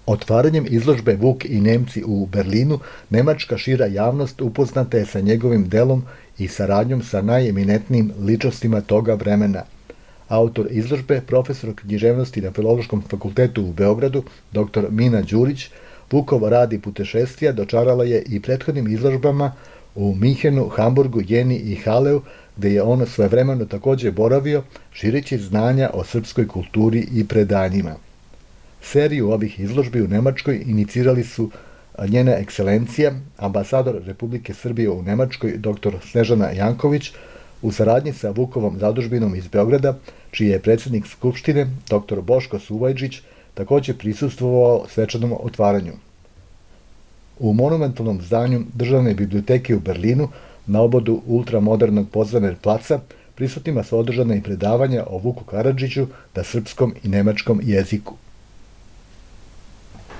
Otvaranjem izložbe Vuk i Nemci u Berlinu, nemačka šira javnost upoznata je sa njegovim delom i saradnjom sa najeminentnijim ličnostima toga vremena. Autor izložbe, profesor književnosti na Filološkom fakultetu u Beogradu, dr. Mina Đurić, Vukov rad i putešestvija dočarala je i prethodnim izložbama u Minhenu, Hamburgu, Jeni i Haleu, gde je on svojevremeno takođe boravio, šireći znanja o srpskoj kulturi i predanjima. Seriju ovih izložbi u Nemačkoj inicirali su njena ekscelencija, ambasador Republike Srbije u Nemačkoj, dr. Snežana Janković, u saradnji sa Vukovom zadužbinom iz Beograda, čiji je predsjednik Skupštine, dr. Boško Suvajđić, takođe prisustvovao svečanom otvaranju. U monumentalnom zdanju Državne biblioteke u Berlinu, na obodu ultramodernog Podzemlja placa, prisutnima su održana i predavanja o Vuku Karadžiću na srpskom i nemačkom jeziku.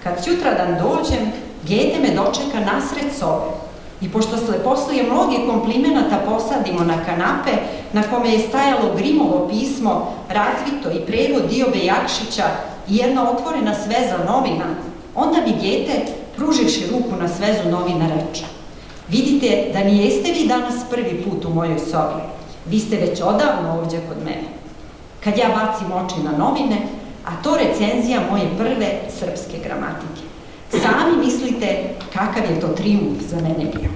Kad sutradan dođem, Gete me dočeka nasred sobe i pošto posle mnoge komplimenata posadimo na kanape na kome je stajalo Grimovo pismo, razvito i prevod Diobe Jakšića i jedna otvorena sveza novina, onda mi Gete, pruživši ruku na svezu novina, reče: "Vidite da nijeste vi danas prvi put u mojoj sobi, vi ste već odavno ovdje kod mene." Kad ja bacim oči na novine, a to recenzija moje prve srpske gramatike. Sami mislite kakav je to trijumf za mene bio.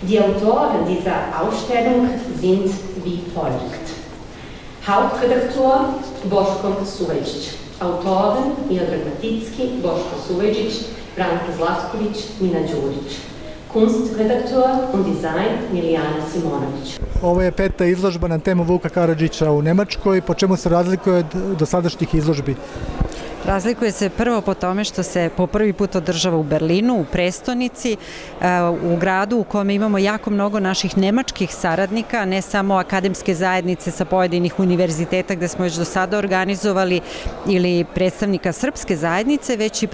Die Autoren dieser Ausstellung sind wie folgt. Hauptredaktor Boško Suvajđić, Autoren Miodrag Maticki, Boško Suvajđić, Branka Zlatković, Mina Đurić. Kunstredaktor und Design Milijana Simonović. Ovo je peta izložba na temu Vuka Karadžića u Nemačkoj. Po čemu se razlikuje od dosadašnjih izložbi? Razlikuje se prvo po tome što se po prvi put održava u Berlinu, u prestonici, u gradu u kome imamo jako mnogo naših nemačkih saradnika, ne samo akademske zajednice sa pojedinih univerziteta gde smo već do sada organizovali ili predstavnika srpske zajednice, već i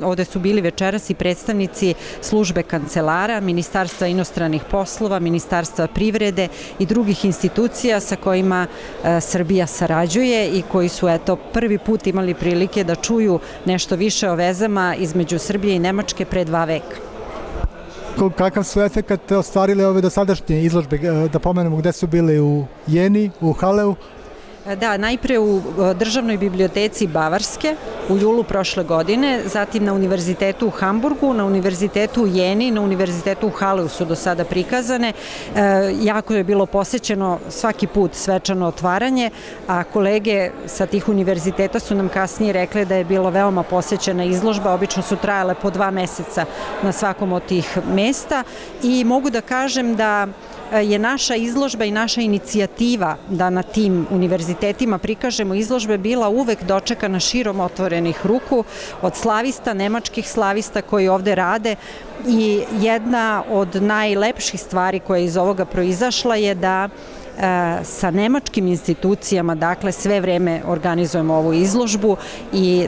ovde su bili večeras i predstavnici službe kancelara, Ministarstva inostranih poslova, Ministarstva privrede i drugih institucija sa kojima Srbija sarađuje i koji su prvi put imali prilike da čuju nešto više o vezama između Srbije i Nemačke pre 2 veka. Kakav su efekat ostvarile ove dosadašnje izložbe? Da pomenemo gde su bili u Jeni, u Haleu? Da, najpre u Državnoj biblioteci Bavarske u julu prošle godine, zatim na Univerzitetu u Hamburgu, na Univerzitetu u Jeni, na Univerzitetu u Haleu su do sada prikazane. Jako je bilo posećeno svaki put svečano otvaranje, a kolege sa tih univerziteta su nam kasnije rekli da je bilo veoma posećena izložba, obično su trajale po 2 meseca na svakom od tih mesta i mogu da kažem da je naša izložba i naša inicijativa da na tim univerzitetima prikažemo izložbe bila uvek dočekana širom otvorenih ruku od slavista, nemačkih slavista koji ovde rade i jedna od najlepših stvari koja je iz ovoga proizašla je da sa nemačkim institucijama, dakle, sve vreme organizujemo ovu izložbu i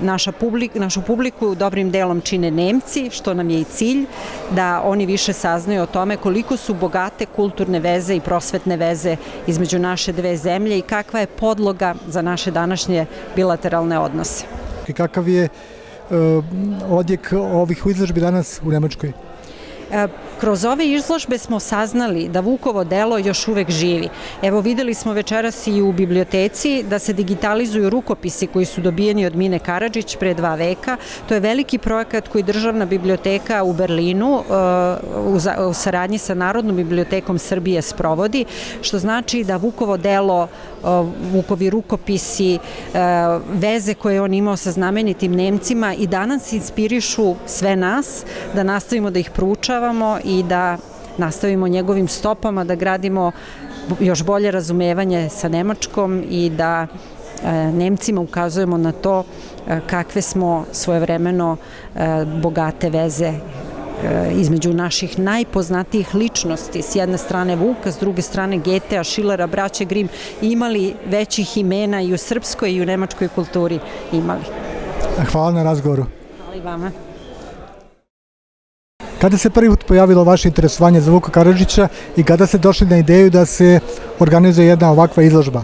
našu publiku dobrim delom čine Nemci, što nam je i cilj, da oni više saznaju o tome koliko su bogate kulturne veze i prosvetne veze između naše dve zemlje i kakva je podloga za naše današnje bilateralne odnose. I kakav je odjek ovih izložbi danas u Nemačkoj? Kroz ove izložbe smo saznali da Vukovo delo još uvek živi. Evo, videli smo večeras i u biblioteci da se digitalizuju rukopisi koji su dobijeni od Mine Karadžić pre 2 veka. To je veliki projekat koji Državna biblioteka u Berlinu u saradnji sa Narodnom bibliotekom Srbije sprovodi, što znači da Vukovo delo, Vukovi rukopisi, veze koje je on imao sa znamenitim Nemcima i danas inspirišu sve nas da nastavimo da ih proučavamo i da nastavimo njegovim stopama, da gradimo još bolje razumevanje sa Nemačkom i da Nemcima ukazujemo na to kakve smo svojevremeno bogate veze između naših najpoznatijih ličnosti, s jedne strane Vuka, s druge strane Getea, Schillera, braće Grimm, imali većih imena i u srpskoj i u nemačkoj kulturi imali. Hvala na razgovoru. Hvala i vama. Kada se prvi put pojavilo vaše interesovanje za Vuka Karadžića i kada ste došli na ideju da se organizuje jedna ovakva izložba?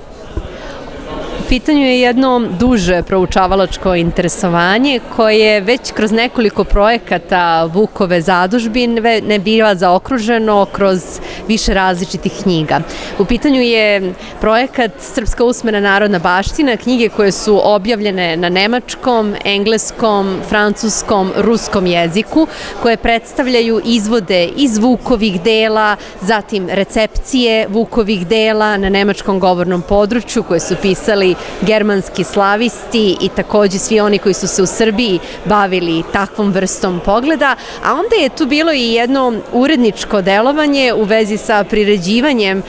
U pitanju je jedno duže proučavalačko interesovanje koje već kroz nekoliko projekata Vukove zadužbine ne biva zaokruženo kroz više različitih knjiga. U pitanju je projekat Srpska usmena narodna baština, knjige koje su objavljene na nemačkom, engleskom, francuskom, ruskom jeziku, koje predstavljaju izvode iz Vukovih dela, zatim recepcije Vukovih dela na nemačkom govornom području koje su pisali germanski slavisti i takođe svi oni koji su se u Srbiji bavili takvom vrstom pogleda, a onda je tu bilo i jedno uredničko delovanje u vezi sa priređivanjem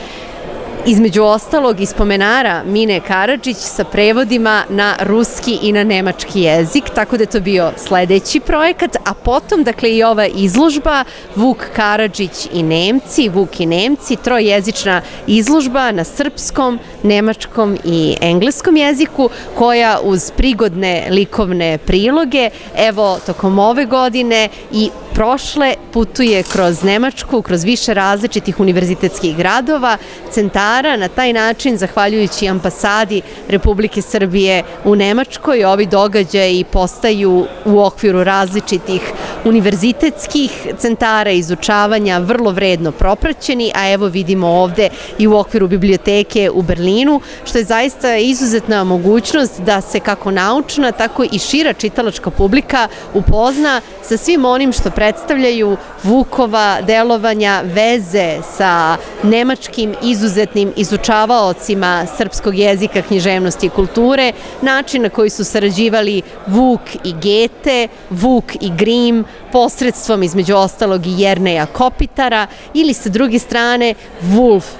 između ostalog i spomenara Mine Karadžić sa prevodima na ruski i na nemački jezik, tako da je to bio sledeći projekat, a potom, dakle, i ova izložba Vuk Karadžić i Nemci, Vuk i Nemci, trojezična izložba na srpskom, nemačkom i engleskom jeziku, koja uz prigodne likovne priloge, evo, tokom ove godine i prošle putuje kroz Nemačku, kroz više različitih univerzitetskih gradova, centara, na taj način, zahvaljujući ambasadi Republike Srbije u Nemačkoj, ovi događaji postaju u okviru različitih univerzitetskih centara izučavanja vrlo vredno propraćeni, a evo vidimo ovde i u okviru biblioteke u Berlinu, što je zaista izuzetna mogućnost da se kako naučna, tako i šira čitalačka publika upozna sa svim onim što predstavljaju Vukova delovanja, veze sa nemačkim izuzetnim izučavaocima srpskog jezika, književnosti i kulture, način na koji su sarađivali Vuk i Gete, Vuk i Grim, posredstvom između ostalog i Jerneja Kopitara, ili sa druge strane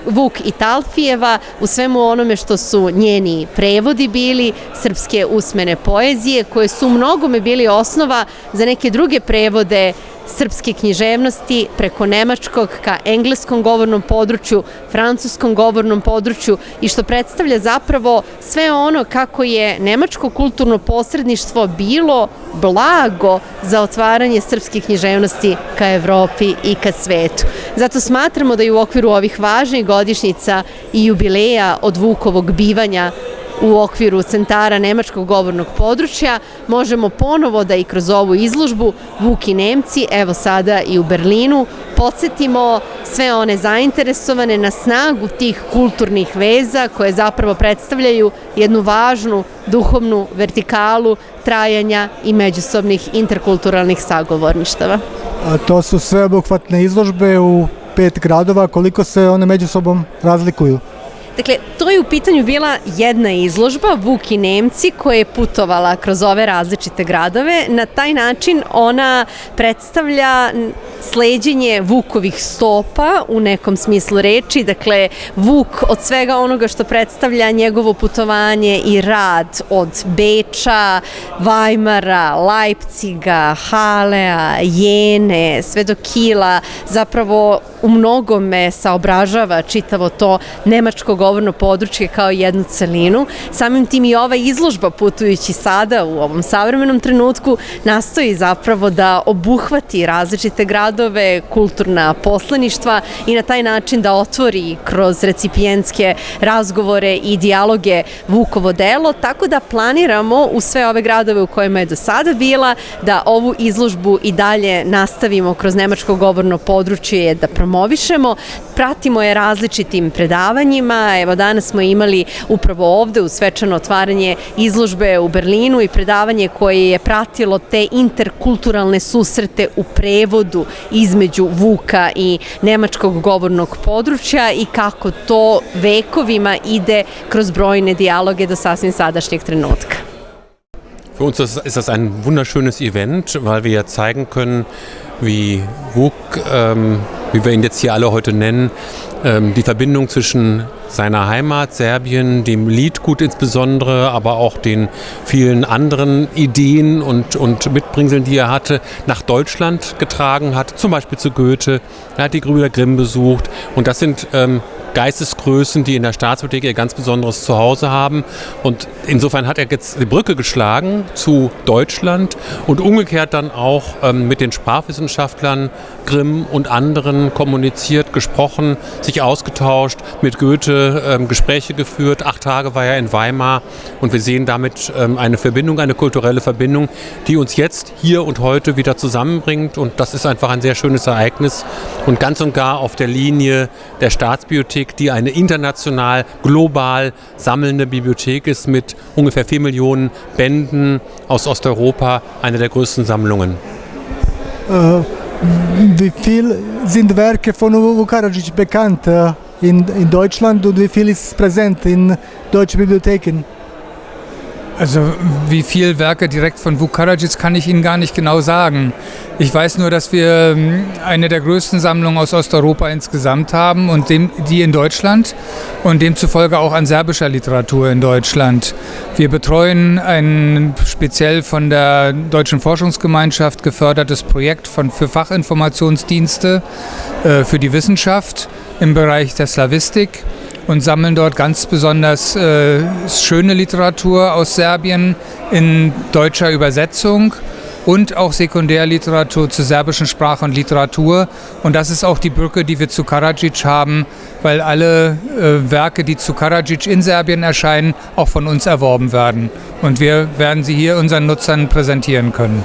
Vuk i Talfijeva u svemu onome što su njeni prevodi bili, srpske usmene poezije, koje su u mnogome bili osnova za neke druge prevode srpske književnosti preko nemačkog ka engleskom govornom području, francuskom govornom području i što predstavlja zapravo sve ono kako je nemačko kulturno posredništvo bilo blago za otvaranje srpske književnosti ka Evropi i ka svetu. Zato smatramo da i u okviru ovih važnih godišnjica i jubileja od Vukovog bivanja u okviru centara nemačkog govornog područja možemo ponovo da i kroz ovu izložbu Vuk i Nemci, evo sada i u Berlinu, podsjetimo sve one zainteresovane na snagu tih kulturnih veza koje zapravo predstavljaju jednu važnu duhovnu vertikalu trajanja i međusobnih interkulturalnih sagovorništava. A to su sveobuhvatne izložbe u 5 gradova, koliko se one među sobom razlikuju? Dakle, to je u pitanju bila jedna izložba, Vuk i Nemci, koja je putovala kroz ove različite gradove. Na taj način ona predstavlja sleđenje Vukovih stopa u nekom smislu reči. Dakle, Vuk od svega onoga što predstavlja njegovo putovanje i rad od Beča, Vajmara, Lajpciga, Halea, Jene, sve do Kila, zapravo u mnogome saobražava čitavo to nemačko govorno područje kao jednu celinu. Samim tim i ova izložba putujući sada u ovom savremenom trenutku nastoji zapravo da obuhvati različite gradove, kulturna poslaništva i na taj način da otvori kroz recipijentske razgovore i dijaloge Vukovo delo, tako da planiramo u sve ove gradove u kojima je do sada bila da ovu izložbu i dalje nastavimo kroz nemačko govorno područje da promovišemo. Pratimo je različitim predavanjima. Evo danas smo imali upravo ovde u svečano otvaranje izložbe u Berlinu i predavanje koje je pratilo te interkulturalne susrete u prevodu između Vuka i nemačkog govornog područja i kako to vekovima ide kroz brojne dijaloge do sasvim sadašnjeg trenutka. Für uns ist das ein wunderschönes Event, weil wir ja zeigen können, wie Vuk, wie wir ihn jetzt hier alle heute nennen, die Verbindung zwischen seiner Heimat Serbien, dem Liedgut insbesondere, aber auch den vielen anderen Ideen und Mitbringseln, die er hatte, nach Deutschland getragen hat, zum Beispiel zu Goethe. Er hat die Brüder Grimm besucht und das sind Geistesgrößen, die in der Staatsbibliothek ihr ganz besonderes Zuhause haben. Und insofern hat er jetzt die Brücke geschlagen zu Deutschland und umgekehrt dann auch mit den Sprachwissenschaftlern Grimm und anderen kommuniziert, gesprochen, sich ausgetauscht, mit Goethe Gespräche geführt. 8 Tage war er in Weimar und wir sehen damit eine Verbindung, eine kulturelle Verbindung, die uns jetzt hier und heute wieder zusammenbringt. Und das ist einfach ein sehr schönes Ereignis und ganz und gar auf der Linie der Staatsbibliothek, die eine international, global sammelnde Bibliothek ist mit ungefähr 4 Millionen Bänden aus Osteuropa, eine der größten Sammlungen. Wie viel sind Werke von Vuk Karadžić bekannt in Deutschland und wie viel ist präsent in deutschen Bibliotheken? Also wie viele Werke direkt von Vuk Karadžić kann ich Ihnen gar nicht genau sagen. Ich weiß nur, dass wir eine der größten Sammlungen aus Osteuropa insgesamt haben und die in Deutschland und demzufolge auch an serbischer Literatur in Deutschland. Wir betreuen ein speziell von der Deutschen Forschungsgemeinschaft gefördertes Projekt für Fachinformationsdienste für die Wissenschaft im Bereich der Slawistik und sammeln dort ganz besonders schöne Literatur aus Serbien in deutscher Übersetzung und auch Sekundärliteratur zur serbischen Sprache und Literatur. Und das ist auch die Brücke, die wir zu Karadžić haben, weil alle Werke, die zu Karadžić in Serbien erscheinen, auch von uns erworben werden. Und wir werden sie hier unseren Nutzern präsentieren können.